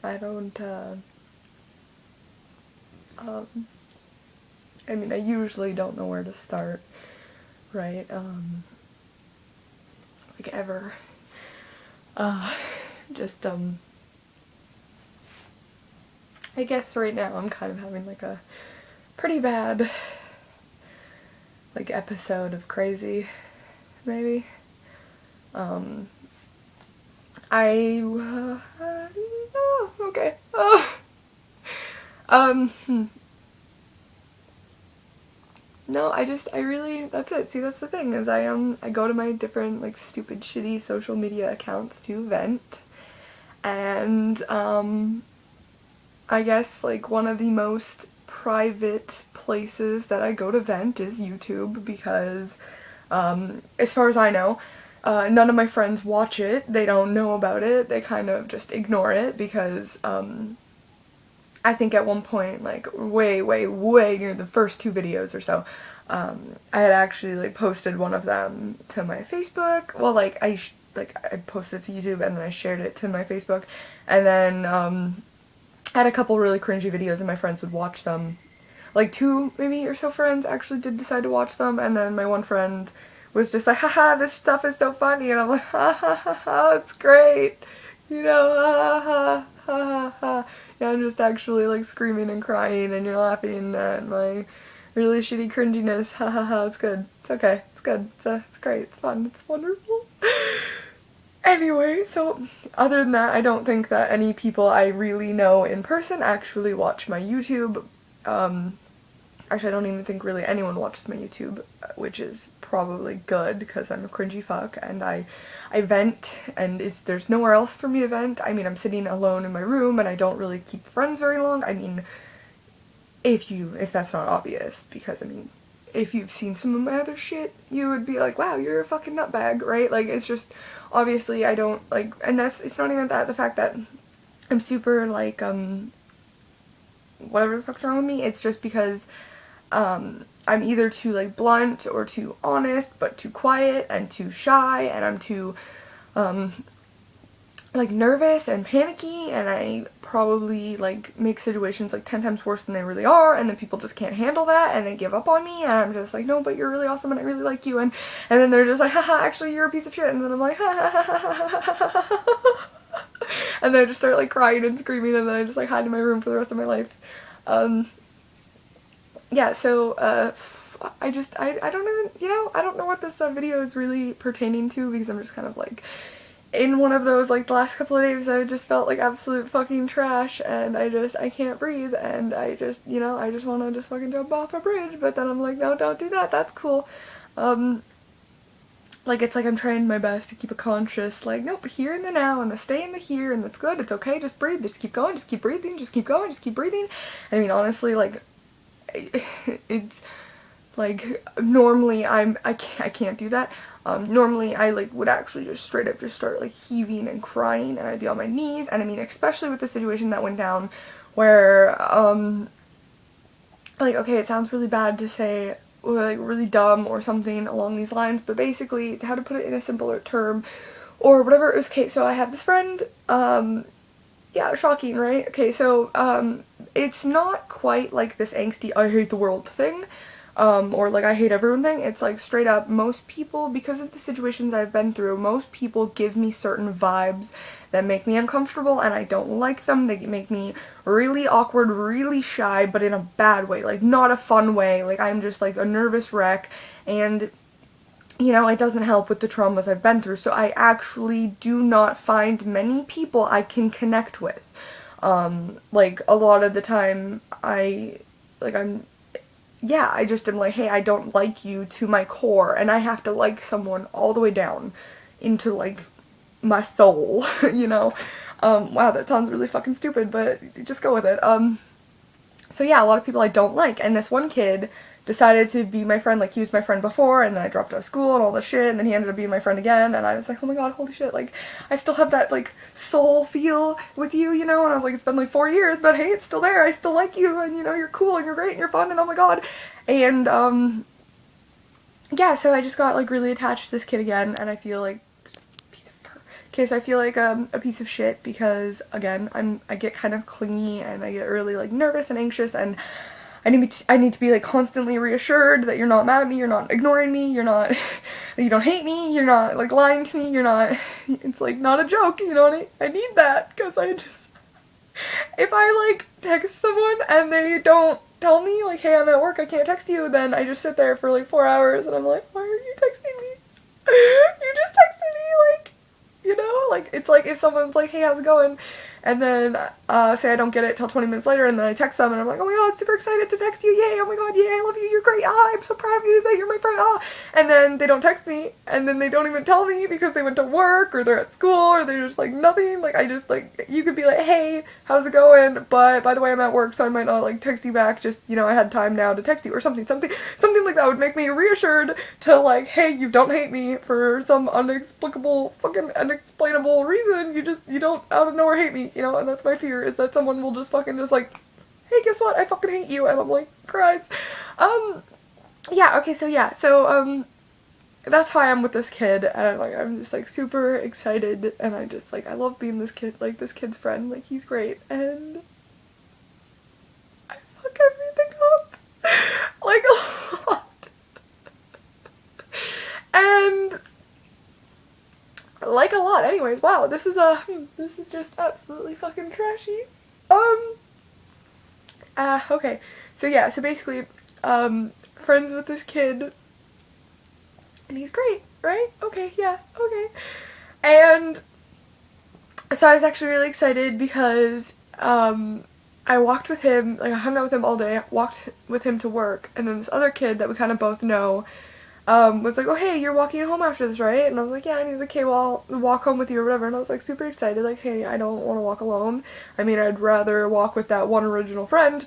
I don't, I mean, I usually don't know where to start, right, like, ever, just, I guess right now I'm kind of having, like, a pretty bad, like, episode of crazy, maybe, oh, okay, no, I really, that's it. See, that's the thing, is I go to my different, like, stupid, shitty social media accounts to vent, and, I guess, like, one of the most private places that I go to vent is YouTube, because, as far as I know, none of my friends watch it, they don't know about it, they kind of just ignore it, because, I think at one point, like, way near the first 2 videos or so, I had actually, like, posted one of them to my Facebook. Well, like, I posted it to YouTube, and then I shared it to my Facebook, and then, I had a couple really cringy videos, and my friends would watch them. Like, 2, maybe, or so friends actually did decide to watch them, and then my one friend was just like, haha, this stuff is so funny, and I'm like, ha ha ha ha, it's great, you know, ha ha ha ha ha. Yeah, I'm just actually, like, screaming and crying, and you're laughing at my really shitty cringiness, ha ha ha, it's good, it's okay, it's good, it's great, it's fun, it's wonderful. Anyway, so other than that, I don't think that any people I really know in person actually watch my YouTube. Actually, I don't even think really anyone watches my YouTube, which is probably good, because I'm a cringy fuck, and I vent, and there's nowhere else for me to vent. I mean, I'm sitting alone in my room, and I don't really keep friends very long. I mean, if that's not obvious, because, I mean, if you've seen some of my other shit, you would be like, wow, you're a fucking nutbag, right? Like, it's just, obviously, I don't, like, and it's not even the fact that I'm super, like, whatever the fuck's wrong with me, it's just because, I'm either too, like, blunt or too honest, but too quiet and too shy, and I'm too, like, nervous and panicky, and I probably, like, make situations, like, 10 times worse than they really are, and then people just can't handle that, and they give up on me, and I'm just like, no, but you're really awesome, and I really like you, and then they're just like, haha, actually, you're a piece of shit, and then I'm like, ha ha ha ha ha ha, and then I just start, like, crying and screaming, and then I just, like, hide in my room for the rest of my life. Yeah, so, I don't even, you know, I don't know what this video is really pertaining to, because I'm just kind of, like, in one of those, like, the last couple of days I just felt like absolute fucking trash, and I can't breathe, and I just, you know, I just want to just fucking jump off a bridge, but then I'm like, no, don't do that, that's cool. Like, it's like I'm trying my best to keep a conscious, like, nope, here and the now, and the stay in the here, and that's good, it's okay, just breathe, just keep going, just keep breathing, just keep going, just keep breathing. I mean, honestly, like, it's, like, normally I can't do that. Normally I, like, would actually just straight up just start, like, heaving and crying, and I'd be on my knees, and I mean, especially with the situation that went down where, like, okay, it sounds really bad to say, or, like, really dumb or something along these lines, but basically, how to put it in a simpler term, or whatever, it was, okay, so I have this friend, yeah, shocking, right? Okay, so, it's not quite like this angsty, I hate the world thing, or like I hate everyone thing. It's like straight up, most people, because of the situations I've been through, most people give me certain vibes that make me uncomfortable, and I don't like them. They make me really awkward, really shy, but in a bad way, like not a fun way. Like, I'm just like a nervous wreck, and you know, it doesn't help with the traumas I've been through, so I actually do not find many people I can connect with. Like, a lot of the time, yeah, I just am like, hey, I don't like you to my core, and I have to like someone all the way down into, like, my soul, you know? Wow, that sounds really fucking stupid, but just go with it. So yeah, a lot of people I don't like, and this one kid decided to be my friend. Like, he was my friend before, and then I dropped out of school and all this shit, and then he ended up being my friend again, and I was like, oh my god, holy shit, like, I still have that, like, soul feel with you, you know, and I was like, it's been like 4 years, but hey, it's still there, I still like you, and you know, you're cool, and you're great, and you're fun, and oh my god, and, yeah, so I just got, like, really attached to this kid again, and I feel like, piece of fur, Okay, so I feel like a piece of shit because, again, I get kind of clingy and I get really like nervous and anxious, and I need to be like constantly reassured that you're not mad at me, you're not ignoring me, you're not, you don't hate me, you're not like lying to me, you're not, it's like not a joke, you know what I need that, because I just, if I like text someone and they don't tell me like, hey, I'm at work, I can't text you, then I just sit there for like 4 hours and I'm like, why are you texting me? You just texted me, like, you know, like, it's like if someone's like, hey, how's it going? And then, say I don't get it till 20 minutes later, and then I text them, and I'm like, oh my god, super excited to text you, yay, oh my god, yay, I love you, you're great, I'm so proud of you that you're my friend, and then they don't text me, and then they don't even tell me because they went to work, or they're at school, or they're just like, nothing, like, I just, like, you could be like, hey, how's it going, but, by the way, I'm at work, so I might not, like, text you back, just, you know, I had time now to text you, or something like that would make me reassured to, like, hey, you don't hate me for some inexplicable, fucking unexplainable reason, you don't out of nowhere hate me, you know, and that's my fear, is that someone will just fucking just like, hey, guess what, I fucking hate you, and I'm like, cries. Yeah, okay, so that's how I am with this kid, and like, I'm just like super excited, and I just like, I love being this kid's friend, like, he's great, and I fuck everything up, like, a lot, and like a lot, anyways, wow, this is just absolutely fucking trashy. Okay, so yeah, so basically, friends with this kid, and he's great, right? Okay, yeah, okay, and so I was actually really excited because, I walked with him, like, I hung out with him all day, walked with him to work, and then this other kid that we kind of both know, was like, oh, hey, you're walking home after this, right? And I was like, yeah, and he's like, okay, well, I'll walk home with you or whatever, and I was like super excited, like, hey, I don't want to walk alone, I mean, I'd rather walk with that one original friend,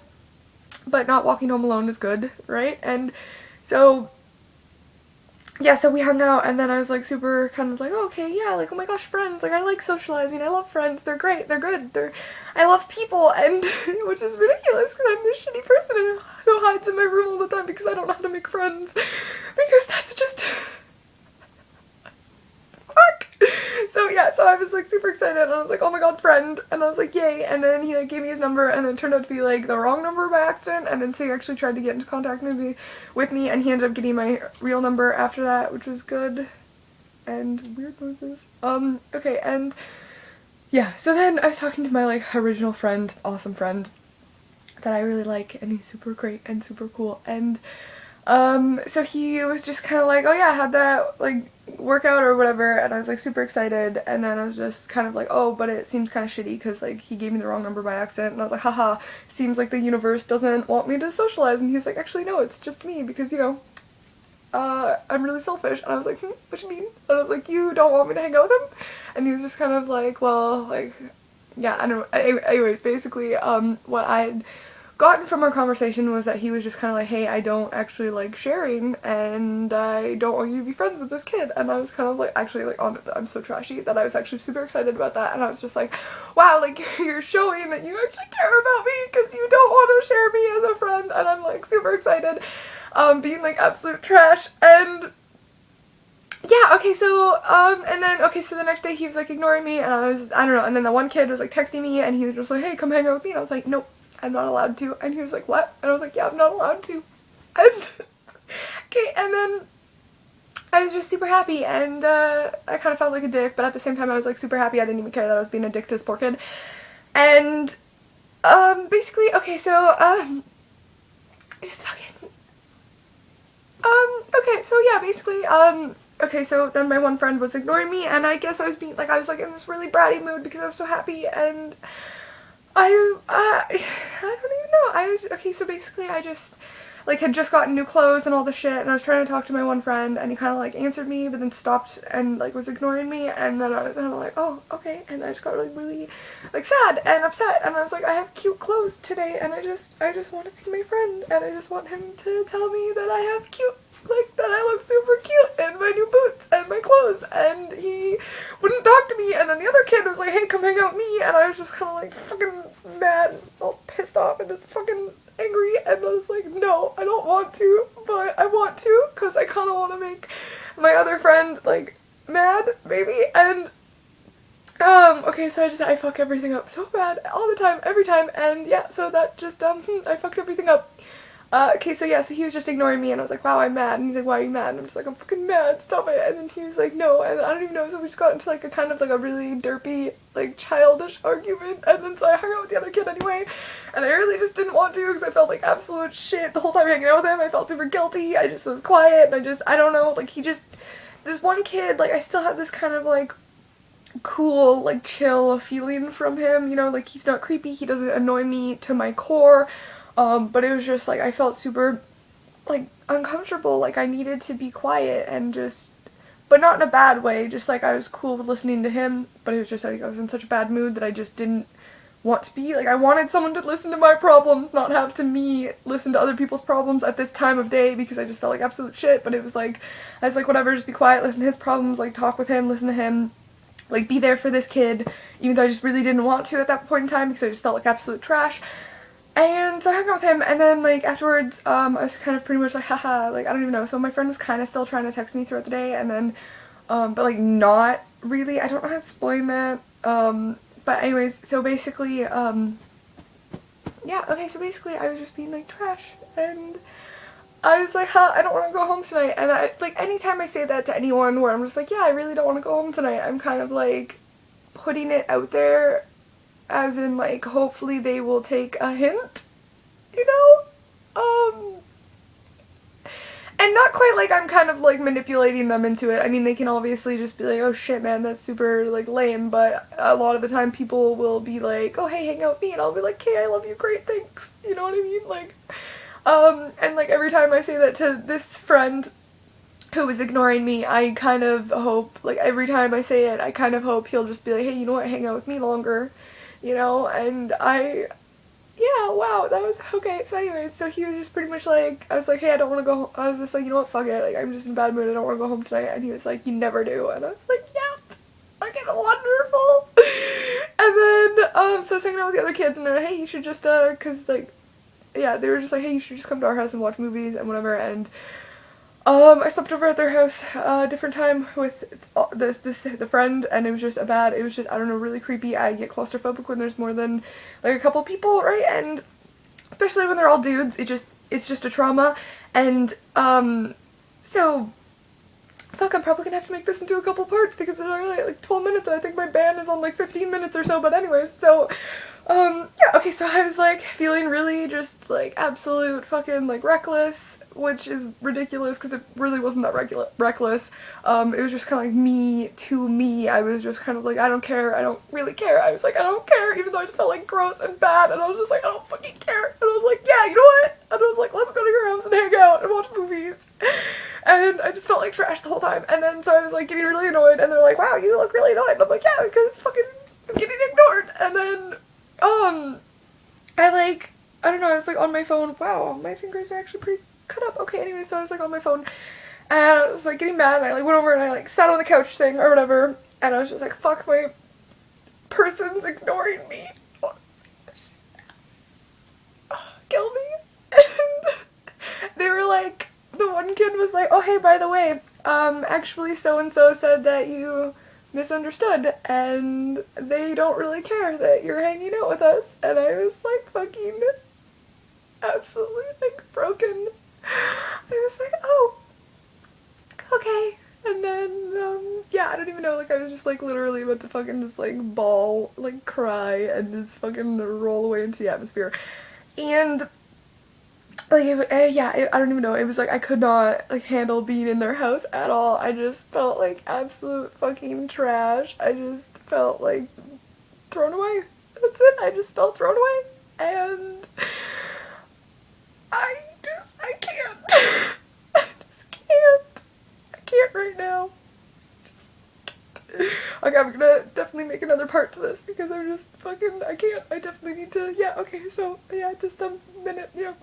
but not walking home alone is good, right? And so, yeah, so we hung out, and then I was like super kind of like, oh, okay, yeah, like, oh my gosh, friends, like, I like socializing, I love friends, they're great, they're good, I love people, and, which is ridiculous, because I'm this shitty person who hides in my room all the time because I don't know how to make friends, because that's just, fuck. So yeah, so I was like super excited, and I was like, oh my god, friend, and I was like, yay, and then he like gave me his number, and it turned out to be like the wrong number by accident, and then so he actually tried to get into contact with me, and he ended up getting my real number after that, which was good, and weird noises. Okay, and yeah, so then I was talking to my like original friend, awesome friend, that I really like, and he's super great and super cool, and so he was just kind of like, oh yeah, how'd that like workout or whatever, and I was like super excited, and then I was just kind of like, oh, but it seems kind of shitty because like he gave me the wrong number by accident, and I was like, haha, seems like the universe doesn't want me to socialize, and he's like, actually no, it's just me, because you know, I'm really selfish, and I was like, what you mean? And I was like, you don't want me to hang out with him? And he was just kind of like, well, like, yeah, I don't know, anyways, basically, what I gotten from our conversation was that he was just kind of like, hey, I don't actually like sharing, and I don't want you to be friends with this kid, and I was kind of like, actually, like, I'm so trashy that I was actually super excited about that, and I was just like, wow, like, you're showing that you actually care about me, because you don't want to share me as a friend, and I'm like super excited, being like absolute trash, and yeah, okay, so, and then, okay, so the next day he was like ignoring me, and I don't know, and then the one kid was like texting me, and he was just like, hey, come hang out with me, and I was like, nope, I'm not allowed to, and he was like, what? And I was like, yeah, I'm not allowed to, and, okay, and then I was just super happy, and, I kind of felt like a dick, but at the same time I was like super happy, I didn't even care that I was being a dick to this poor kid, and, basically, okay, so, just fucking, okay, so yeah, basically, okay, so then my one friend was ignoring me, and I guess I was being, like, I was like in this really bratty mood because I was so happy, and I don't even know, okay, so basically I just, like, had just gotten new clothes and all the shit, and I was trying to talk to my one friend, and he kind of, like, answered me, but then stopped and, like, was ignoring me, and then I was kind of like, oh, okay, and I just got really, really, like, sad and upset, and I was like, I have cute clothes today, and I just want to see my friend, and I just want him to tell me that I have cute, like, that I look super cute in my new boots and my clothes, and he wouldn't talk to me, and then the other kid was like, hey, come hang out with me, and I was just kind of like fucking mad, all pissed off, and just fucking angry, and I was like, no, I don't want to, but I want to, because I kind of want to make my other friend, like, mad, maybe, and Okay, so I fuck everything up so bad, all the time, every time, and yeah, so that just, I fucked everything up. Okay, so yeah, so he was just ignoring me, and I was like, wow, I'm mad, and he's like, why are you mad? And I'm just like, I'm fucking mad, stop it, and then he was like, no, and I don't even know, so we just got into like a kind of like a really derpy, like childish argument, and then so I hung out with the other kid anyway, and I really just didn't want to, because I felt like absolute shit the whole time hanging out with him. I felt super guilty, I just was quiet, and I don't know, like, this one kid, like, I still had this kind of like, cool, like, chill feeling from him, you know, like, he's not creepy, he doesn't annoy me to my core, but it was just, like, I felt super, like, uncomfortable, like, I needed to be quiet and just, but not in a bad way, just, like, I was cool with listening to him, but it was just, like, I was in such a bad mood that I just didn't want to be, like, I wanted someone to listen to my problems, not have to me listen to other people's problems at this time of day, because I just felt like absolute shit, but it was, like, I was like, whatever, just be quiet, listen to his problems, like, talk with him, listen to him, like, be there for this kid, even though I just really didn't want to at that point in time, because I just felt like absolute trash. And so I hung out with him, and then, like, afterwards, I was kind of pretty much like, haha, like, I don't even know, so my friend was kind of still trying to text me throughout the day, and then, but, like, not really, I don't know how to explain that, but anyways, so basically, yeah, okay, so basically I was just being, like, trash, and I was like, huh, I don't want to go home tonight, and I, like, anytime I say that to anyone where I'm just like, yeah, I really don't want to go home tonight, I'm kind of, like, putting it out there, as in, like, hopefully they will take a hint, you know? And not quite like I'm kind of, like, manipulating them into it. I mean, they can obviously just be like, oh shit, man, that's super, like, lame, but a lot of the time people will be like, oh, hey, hang out with me, and I'll be like, okay, I love you, great, thanks, you know what I mean? Like, and, like, every time I say that to this friend who was ignoring me, I kind of hope, like, every time I say it, I kind of hope he'll just be like, hey, you know what, hang out with me longer, you know, and yeah, wow, that was, okay, so anyways, so he was just pretty much like, I was like, hey, I don't want to go home, I was just like, you know what, fuck it, like, I'm just in a bad mood, I don't want to go home tonight, and he was like, you never do, and I was like, yep, fucking wonderful, and then, so I was hanging out with the other kids, and they're like, hey, you should just, cause, like, yeah, they were just like, hey, you should just come to our house and watch movies, and whatever, and, I slept over at their house a different time with the friend, and it was just it was just, I don't know, really creepy. I get claustrophobic when there's more than, like, a couple people, right? And especially when they're all dudes, it's just a trauma. And, so, fuck, I'm probably gonna have to make this into a couple parts, because it's already, like, 12 minutes, and I think my band is on, like, 15 minutes or so, but anyways, so, yeah, okay, so I was, like, feeling really just, like, absolute fucking, like, reckless, which is ridiculous, because it really wasn't that reckless. It was just kind of like me to me. I was just kind of like, I don't care, I don't really care. I was like, I don't care, even though I just felt like gross and bad, and I was just like, I don't fucking care. And I was like, yeah, you know what? And I was like, let's go to your house and hang out and watch movies. And I just felt like trash the whole time. And then so I was like getting really annoyed, and they're like, wow, you look really annoyed. And I'm like, yeah, because fucking I'm getting ignored. And then, I don't know, I was like on my phone. Wow, my fingers are actually pretty cut up. Okay, anyway, so I was like on my phone, and I was like getting mad, and I like went over and I like sat on the couch thing or whatever, and I was just like, fuck, my person's ignoring me. Oh, kill me. And they were like, the one kid was like, oh hey, by the way, actually so and so said that you misunderstood, and they don't really care that you're hanging out with us. And I was like fucking absolutely like broken. I was like, oh, okay. And then, yeah, I don't even know, like, I was just, like, literally about to fucking just, like, bawl, like, cry, and just fucking roll away into the atmosphere. And, like, I don't even know, it was, like, I could not, like, handle being in their house at all. I just felt like absolute fucking trash. I just felt, like, thrown away. That's it, I just felt thrown away. And I can't. I just can't. I can't right now. Just can't. Okay, I'm gonna definitely make another part to this, because I'm just fucking, I can't. I definitely need to, yeah, okay, so, yeah, just a minute, yeah.